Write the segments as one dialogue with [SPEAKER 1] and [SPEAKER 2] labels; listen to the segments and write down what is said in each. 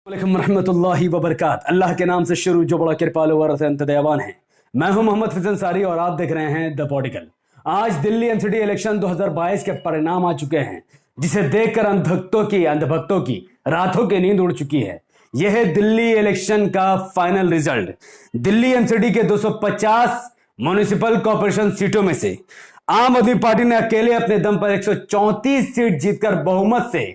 [SPEAKER 1] वालेकुम रहमतुल्लाहि व बरकात। अल्लाह के नाम से शुरू जो बड़ा कृपालु और अत्यंत दयावान है। मैं हूं मोहम्मद फैजल सारी और आप देख रहे हैं द पॉलिटिकल। आज दिल्ली एमसीडी इलेक्शन 2022 के परिणाम आ चुके हैं, जिसे देखकर अंधभक्तों की रातों की नींद उड़ चुकी है। यह है दिल्ली इलेक्शन का फाइनल रिजल्ट। दिल्ली एमसीडी के 250 म्युनिसिपल कॉर्पोरेशन सीटों में से आम आदमी पार्टी ने अकेले अपने दम पर 134 सीट जीतकर बहुमत से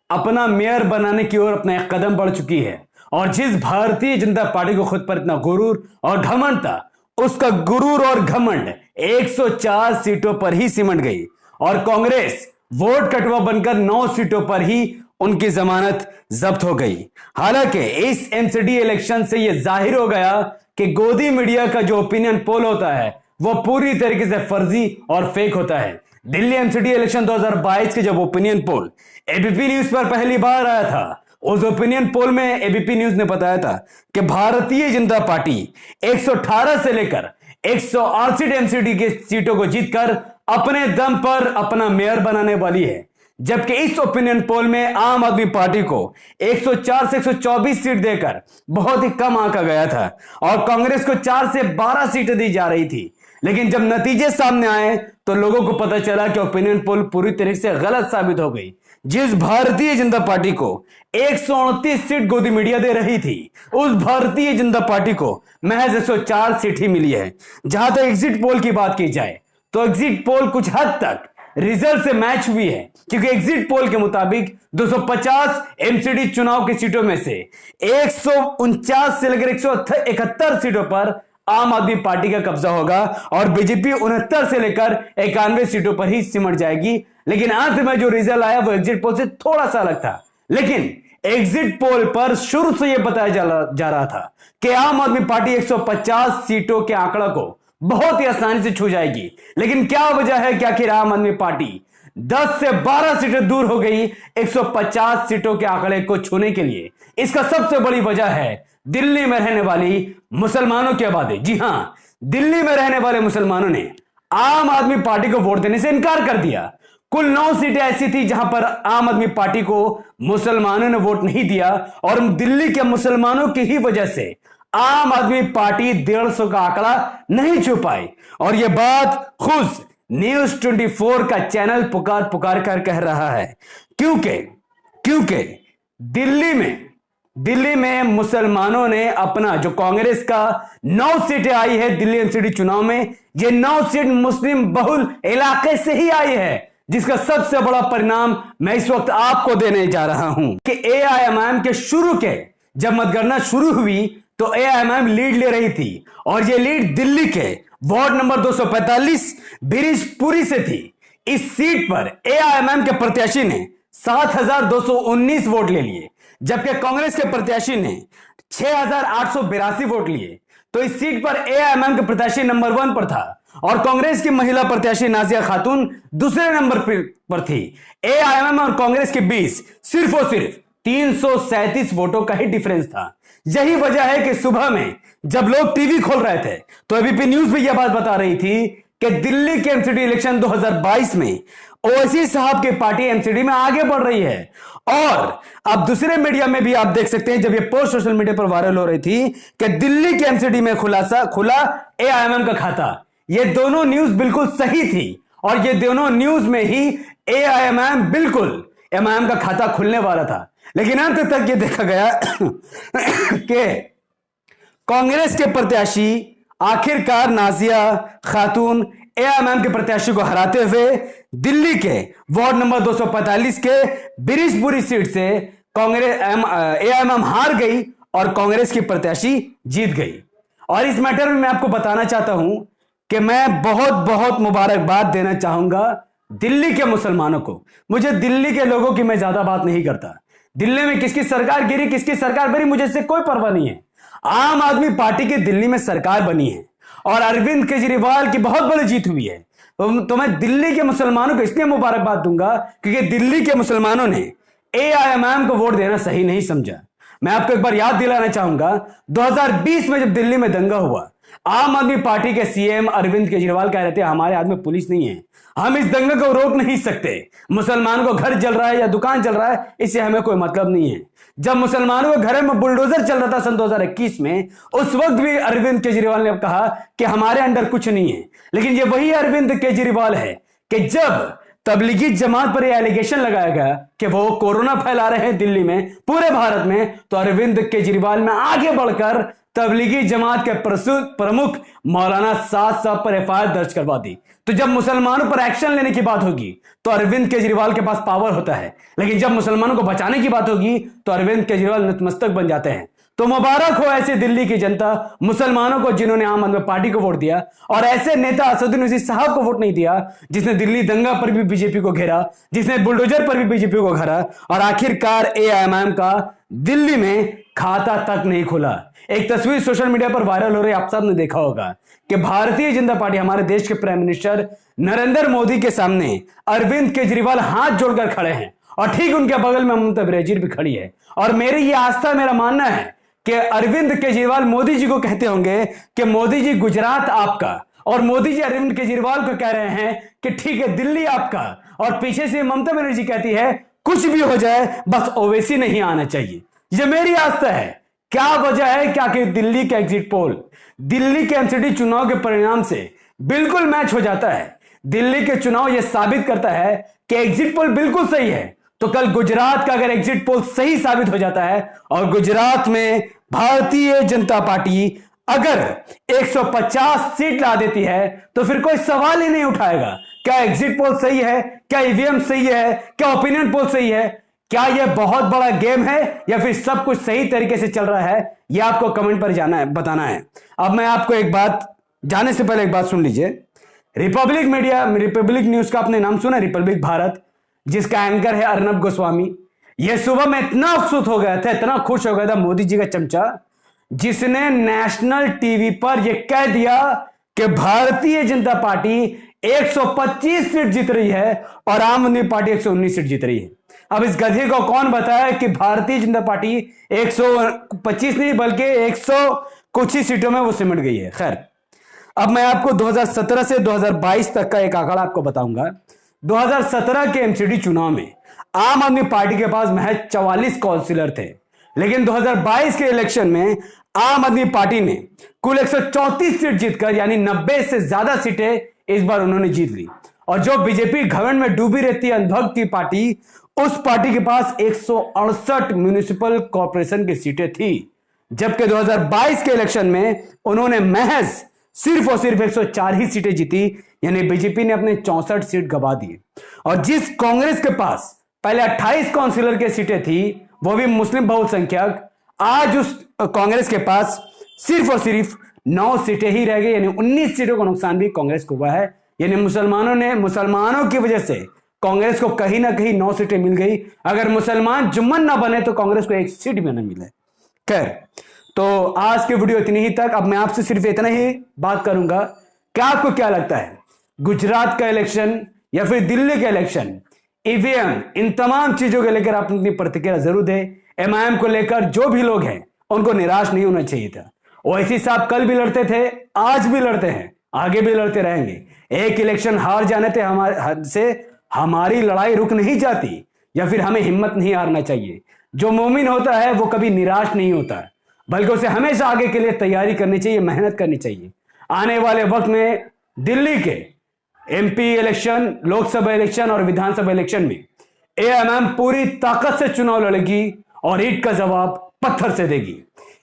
[SPEAKER 1] अपना मेयर बनाने की ओर अपना एक कदम बढ़ चुकी है। और जिस भारतीय जनता पार्टी को खुद पर इतना गुरूर और घमंड था, उसका गुरूर और घमंड 104 सीटों पर ही सिमट गई और कांग्रेस वोट कटवा बनकर 9 सीटों पर ही उनकी जमानत जब्त हो गई। हालांकि इस एमसीडी इलेक्शन से यह जाहिर हो गया कि गोदी मीडिया का जो ओपिनियन पोल होता है वह पूरी तरीके से फर्जी और फेक होता है। दिल्ली एमसीडी इलेक्शन 2022 के जब ओपिनियन पोल एबीपी न्यूज पर पहली बार आया था, उस ओपिनियन पोल में एबीपी न्यूज ने बताया था कि भारतीय जनता पार्टी 118 से लेकर 168 एमसीडी की सीटों को जीतकर अपने दम पर अपना मेयर बनाने वाली है। जबकि इस ओपिनियन पोल में आम आदमी पार्टी को 104 से 124 सीट देकर बहुत ही कम आंका गया था और कांग्रेस को 4 से 12 सीटें दी जा रही थी। लेकिन जब नतीजे सामने आए तो लोगों को पता चला कि ओपिनियन पोल पूरी तरह से गलत साबित हो गई। जिस भारतीय जनता पार्टी को 129 सीट गोदी मीडिया दे रही थी, उस भारतीय जनता पार्टी को महज 104 सीट ही मिली है। जहां तक एग्जिट पोल की बात की जाए तो एग्जिट पोल कुछ हद तक रिजल्ट से मैच हुई है, क्योंकि एग्जिट पोल के मुताबिक 250 एमसीडी चुनाव की सीटों में से 149 से लेकर 171 सीटों पर आम आदमी पार्टी का कब्जा होगा और बीजेपी 69 से लेकर 91 सीटों पर ही सिमट जाएगी। लेकिन अंत में जो रिजल्ट आया वो एग्जिट पोल से थोड़ा सा अलग था। लेकिन एग्जिट पोल पर शुरू से यह बताया जा रहा था कि आम आदमी पार्टी 150 सीटों के आंकड़ा को बहुत ही आसानी से छू जाएगी। लेकिन क्या वजह है कि आखिर आम आदमी पार्टी 10 से 12 सीटें दूर हो गई 150 सीटों के आंकड़े को छूने के लिए? इसका सबसे बड़ी वजह है दिल्ली में रहने वाली मुसलमानों की आबादी। जी हां, दिल्ली में रहने वाले मुसलमानों ने आम आदमी पार्टी को वोट देने से इनकार कर दिया। कुल 9 सीटें ऐसी थी जहां पर आम आदमी पार्टी को मुसलमानों ने वोट नहीं दिया और दिल्ली के मुसलमानों की ही वजह से आम आदमी पार्टी 150 का आंकड़ा नहीं छू पाई। और यह बात खुद न्यूज 24 का चैनल पुकार कर कह रहा है, क्योंकि दिल्ली में मुसलमानों ने अपना जो कांग्रेस का 9 सीटें आई है दिल्ली एमसीडी चुनाव में, ये 9 सीट मुस्लिम बहुल इलाके से ही आई है, जिसका सबसे बड़ा परिणाम मैं इस वक्त आपको देने जा रहा हूं कि एआईएमआईएम के शुरू के जब मतगणना शुरू हुई तो एआईएमआईएम लीड ले रही थी और यह लीड दिल्ली के वार्ड नंबर 245 बिरिजपुरी से थी। इस सीट पर एआईएमआईएम के प्रत्याशी ने 7,219 वोट ले लिए, जबकि कांग्रेस के प्रत्याशी ने 6,882 वोट लिए। तो इस सीट पर एआईएमआईएम के प्रत्याशी नंबर 1 पर था और कांग्रेस की महिला प्रत्याशी नाजिया खातून दूसरे नंबर पर थी। एआईएमआईएम और कांग्रेस के बीच सिर्फ और सिर्फ 337 वोटों का ही डिफरेंस था। यही वजह है कि सुबह में जब लोग टीवी खोल रहे थे तो एबीपी न्यूज भी यह बात बता रही थी कि दिल्ली के एमसीडी इलेक्शन 2022 में ओवैसी साहब की पार्टी एमसीडी में आगे बढ़ रही है। और अब दूसरे मीडिया में भी आप देख सकते हैं, जब यह पोस्ट सोशल मीडिया पर वायरल हो रही थी कि दिल्ली के एमसीडी में खुला एआईएमआईएम का खाता। ये दोनों न्यूज बिल्कुल सही थी और ये दोनों न्यूज में ही एआईएमआईएम बिल्कुल एमआईएम का खाता खुलने वाला था। लेकिन अंत तक ये देखा गया कि कांग्रेस के प्रत्याशी आखिरकार नाजिया खातून एआईएमआईएम के प्रत्याशी को हराते हुए दिल्ली के वार्ड नंबर 245 के बिरिजपुरी सीट से एआईएमआईएम हार गई और कांग्रेस की प्रत्याशी जीत गई। और इस मैटर में मैं आपको बताना चाहता हूं कि मैं बहुत मुबारकबाद देना चाहूंगा दिल्ली के मुसलमानों को। मुझे दिल्ली के लोगों की मैं ज्यादा बात नहीं करता। दिल्ली में किसकी सरकार गिरी, किसकी सरकार बनी, मुझे इससे कोई परवाह नहीं है। आम आदमी पार्टी की दिल्ली में सरकार बनी है और अरविंद केजरीवाल की बहुत बड़ी जीत हुई है। तो मैं दिल्ली के मुसलमानों को इसलिए मुबारकबाद दूंगा क्योंकि दिल्ली के मुसलमानों ने एआईएमआईएम को वोट देना सही नहीं समझा। मैं आपको एक बार याद दिलाना चाहूंगा, 2020 में जब दिल्ली में दंगा हुआ, आम आदमी पार्टी के सीएम अरविंद केजरीवाल कह रहे थे हमारे हाथ में पुलिस नहीं है, हम इस दंगे को रोक नहीं सकते। मुसलमानों को घर जल रहा है या दुकान चल रहा है, इससे हमें कोई मतलब नहीं है। जब मुसलमानों के घरों में बुलडोजर चल रहा था सन 2021 में, उस वक्त भी अरविंद केजरीवाल ने कहा कि हमारे अंडर कुछ नहीं है। लेकिन ये वही अरविंद केजरीवाल है कि जब तबलीगी जमात पर यह एलिगेशन लगाया गया कि वो कोरोना फैला रहे हैं दिल्ली में, पूरे भारत में, तो अरविंद केजरीवाल ने आगे बढ़कर तबलीगी जमात के प्रमुख मौलाना साद साहब पर एफआईआर दर्ज करवा दी। तो जब मुसलमानों पर एक्शन लेने की बात होगी तो अरविंद केजरीवाल के पास पावर होता है, लेकिन जब मुसलमानों को बचाने की बात होगी तो अरविंद केजरीवाल नतमस्तक बन जाते हैं। तो मुबारक हो ऐसे दिल्ली की जनता, मुसलमानों को जिन्होंने आम आदमी पार्टी को वोट दिया, और ऐसे नेता असदुद्दीन ओवैसी साहब को वोट नहीं दिया जिसने दिल्ली दंगा पर भी बीजेपी को घेरा, जिसने बुलडोजर पर भी बीजेपी को घेरा, और आखिरकार एआईएमआईएम का दिल्ली में खाता तक नहीं खुला। एक तस्वीर सोशल मीडिया पर वायरल हो रही, आप सब ने देखा होगा कि भारतीय जनता पार्टी, हमारे देश के प्राइम मिनिस्टर नरेंद्र मोदी के सामने अरविंद केजरीवाल हाथ जोड़कर खड़े हैं, और ठीक उनके बगल में ममता बनर्जी भी खड़ी है। और मेरी ये आस्था, मेरा मानना है कि अरविंद केजरीवाल मोदी जी को कहते होंगे कि मोदी जी गुजरात आपका, और मोदी जी अरविंद केजरीवाल को कह रहे हैं कि ठीक है दिल्ली आपका, और पीछे से ममता बनर्जी कहती है कुछ भी हो जाए बस ओवैसी नहीं आना चाहिए। ये मेरी आस्था है। क्या वजह है? क्या कि दिल्ली के एग्जिट पोल, दिल्ली के एमसीडी चुनाव के परिणाम से बिल्कुल मैच हो जाता है। दिल्ली के चुनाव यह साबित करता है कि एग्जिट पोल बिल्कुल सही है, तो कल गुजरात का अगर एग्जिट पोल सही साबित हो जाता है और गुजरात में भारतीय जनता पार्टी अगर 150 सीट ला देती है तो फिर कोई सवाल ही नहीं उठाएगा क्या एग्जिट पोल सही है, क्या ईवीएम सही है, क्या ओपिनियन पोल सही है। क्या यह बहुत बड़ा गेम है या फिर सब कुछ सही तरीके से चल रहा है, यह आपको कमेंट पर जाना है, बताना है। अब मैं आपको एक बात, जाने से पहले एक बात सुन लीजिए। रिपब्लिक मीडिया, रिपब्लिक न्यूज का आपने नाम सुना, रिपब्लिक भारत, जिसका एंकर है अर्नब गोस्वामी। यह सुबह में इतना उत्सुक हो गया था, इतना खुश हो गया था मोदी जी का चमचा, जिसने नेशनल टीवी पर यह कह दिया कि भारतीय जनता पार्टी 125 सीट जीत रही है और आम आदमी पार्टी 119 सीट जीत रही है। अब इस गधे को कौन बताया कि भारतीय जनता पार्टी 125 नहीं बल्कि 100 कुछ ही सीटों में वो सिमट गई है। खैर, अब मैं आपको 2017 से 2022 तक का एक आंकड़ा आपको बताऊंगा। 2017 के एमसीडी चुनाव में आम आदमी पार्टी के पास महज 44 काउंसिलर थे, लेकिन 2022 के इलेक्शन में आम आदमी पार्टी ने कुल 134 सीट जीतकर, यानी 90 से ज्यादा सीटें इस बार उन्होंने जीत ली। और जो बीजेपी घमंड में डूबी रहती है, अंधभक्त की पार्टी, उस पार्टी के पास 168 म्युनिसिपल कॉर्पोरेशन की सीटें थी, जबकि 2022 के इलेक्शन में उन्होंने महज सिर्फ और सिर्फ 104 ही सीटें जीती, यानी बीजेपी ने अपने 64 सीट गवा दिए। और जिस कांग्रेस के पास पहले 28 काउंसिलर की सीटें थी, वो भी मुस्लिम बहुसंख्यक, आज उस कांग्रेस के पास सिर्फ और सिर्फ 9 सीटें ही रह गई, यानी 19 सीटों का नुकसान भी कांग्रेस को हुआ है। यानी मुसलमानों की वजह से कांग्रेस को कहीं ना कहीं 9 सीटें मिल गई। अगर मुसलमान जुम्मन ना बने तो कांग्रेस को 1 सीट भी ना मिले। खैर, तो आज की वीडियो इतनी ही तक। अब मैं आपसे सिर्फ इतना ही बात करूंगा कि आपको क्या लगता है, गुजरात का इलेक्शन या फिर दिल्ली का इलेक्शन, ईवीएम, इन तमाम चीजों को लेकर आप अपनी प्रतिक्रिया जरूर दें। एमआईएम को लेकर जो भी लोग हैं उनको निराश नहीं होना चाहिए था। ओवैसी साहब कल भी लड़ते थे, आज भी लड़ते हैं, आगे भी लड़ते रहेंगे। एक इलेक्शन हार जाने से हमारी लड़ाई रुक नहीं जाती, या फिर हमें हिम्मत नहीं हारना चाहिए। जो मोमिन होता है वो कभी निराश नहीं होता, बल्कि उसे हमेशा आगे के लिए तैयारी करनी चाहिए, मेहनत करनी चाहिए। आने वाले वक्त में दिल्ली के एमपी इलेक्शन, लोकसभा इलेक्शन और विधानसभा इलेक्शन में एएमएम पूरी ताकत से चुनाव लड़ेगी और ईंट का जवाब पत्थर से देगी।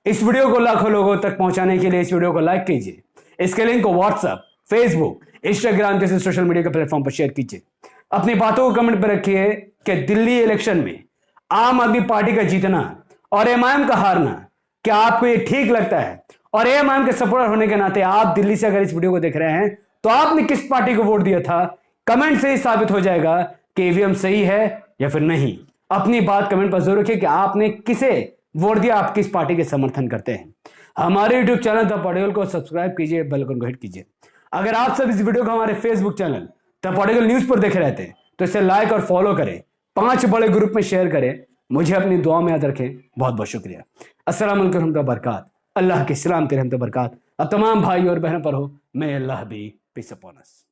[SPEAKER 1] इस वीडियो को लाखों लोगों तक पहुंचाने के लिए इस वीडियो को लाइक कीजिए। इसके लिंक को व्हाट्सएप, फेसबुक, इंस्टाग्राम जैसे सोशल मीडिया के प्लेटफॉर्म पर शेयर कीजिए। अपनी बातों को कमेंट पर रखिए कि दिल्ली इलेक्शन में आम आदमी पार्टी का जीतना और एमआईएम का हारना, क्या आपको ये ठीक लगता है? और एमआईएम के सपोर्टर होने के नाते आप दिल्ली से अगर इस वीडियो को देख रहे हैं तो आपने किस पार्टी को वोट दिया था? कमेंट से ही साबित हो जाएगा कि ईवीएम सही है या फिर नहीं। अपनी बात कमेंट पर जरूर रखिए कि आपने किसे वोट दिया, आप किस पार्टी के समर्थन करते हैं। हमारे यूट्यूब चैनल द पॉडिकल को सब्सक्राइब कीजिए, बेल आइकन को हिट कीजिए। अगर आप सब इस वीडियो को हमारे फेसबुक चैनल द पॉडिकल न्यूज पर देख रहे थे तो इसे लाइक और फॉलो करें, 5 बड़े ग्रुप में शेयर करें, मुझे अपनी दुआ में याद रखें। बहुत बहुत शुक्रिया। अस्सलाम वालेकुम रहमतुल्लाहि व बरकात। अल्लाह के सलाम के रहमत बरकात अब तमाम भाई और बहनों पर हो। मे अल्लाह बी पीस अपॉन अस।